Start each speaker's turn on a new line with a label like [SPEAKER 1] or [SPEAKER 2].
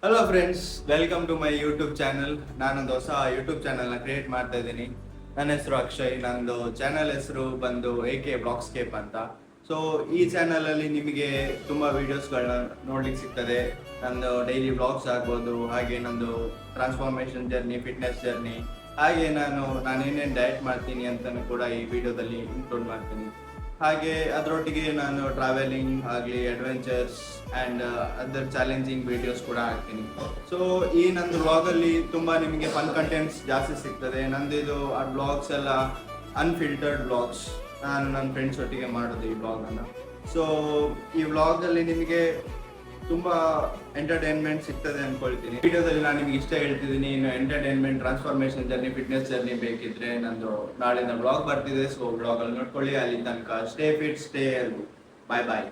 [SPEAKER 1] Hello friends, welcome to my YouTube channel. ನಾನೊಂದು ಹೊಸ YouTube ಚಾನಲ್ನ ಕ್ರಿಯೇಟ್ ಮಾಡ್ತಾ ಇದ್ದೀನಿ. ನನ್ನ ಹೆಸರು ಅಕ್ಷಯ್. ನಂದು ಚಾನಲ್ ಹೆಸರು ಬಂದು AK ಬ್ಲಾಗ್ಸ್ಕೇಪ್ ಅಂತ. ಸೊ ಈ ಚಾನಲಲ್ಲಿ ನಿಮಗೆ ತುಂಬ ವೀಡಿಯೋಸ್ಗಳನ್ನ ನೋಡ್ಲಿಕ್ಕೆ ಸಿಗ್ತದೆ. ನಂದು ಡೈಲಿ ಬ್ಲಾಗ್ಸ್ ಆಗ್ಬೋದು, ಹಾಗೆ ನಂದು ಟ್ರಾನ್ಸ್ಫಾರ್ಮೇಷನ್ ಜರ್ನಿ, ಫಿಟ್ನೆಸ್ ಜರ್ನಿ, ಹಾಗೆ ನಾನೇನೇನು ಡಯಟ್ ಮಾಡ್ತೀನಿ ಅಂತಲೂ ಕೂಡ ಈ ವಿಡಿಯೋದಲ್ಲಿ ಇನ್ಕ್ಲೂಡ್ ಮಾಡ್ತೀನಿ. ಹಾಗೆ ಅದರೊಟ್ಟಿಗೆ ನಾನು ಟ್ರಾವೆಲಿಂಗ್ ಆಗಲಿ, adventures and other challenging videos ಕೂಡ ಹಾಕ್ತೀನಿ. ಸೊ ಈ ನಂದು ವ್ಲಾಗಲ್ಲಿ ತುಂಬ ನಿಮಗೆ ಫನ್ ಕಂಟೆಂಟ್ಸ್ ಜಾಸ್ತಿ ಸಿಗ್ತದೆ. ನಂದಿದು ಆ ಬ್ಲಾಗ್ಸ್ ಎಲ್ಲ ಅನ್ಫಿಲ್ಟರ್ಡ್ ಬ್ಲಾಗ್ಸ್. ನಾನು ನನ್ನ ಫ್ರೆಂಡ್ಸ್ ಒಟ್ಟಿಗೆ ಮಾಡೋದು ಈ ಬ್ಲಾಗನ್ನು. ಸೊ ಈ ವ್ಲಾಗಲ್ಲಿ ನಿಮಗೆ ತುಂಬ ಎಂಟರ್ಟೈನ್ಮೆಂಟ್ ಸಿಗ್ತದೆ ಅಂದ್ಕೊಳ್ತೀನಿ. ವಿಡಿಯೋದಲ್ಲಿ ನಾನು ನಿಮಗೆ ಇಷ್ಟ ಹೇಳ್ತಿದ್ದೀನಿ. ಇನ್ನು entertainment, transformation journey, fitness journey ಬೇಕಿದ್ರೆ ನಂದು ನಾಳಿನ ಬ್ಲಾಗ್ ಬರ್ತಿದೆ. ಸೊ ಬ್ಲಾಗಲ್ಲಿ ನೋಡ್ಕೊಳ್ಳಿ. ಅಲ್ಲಿ ತನಕ ಸ್ಟೇ ಫಿಟ್, ಸ್ಟೇ ಹೆಲ್ದಿ. ಬಾಯ್ ಬಾಯ್.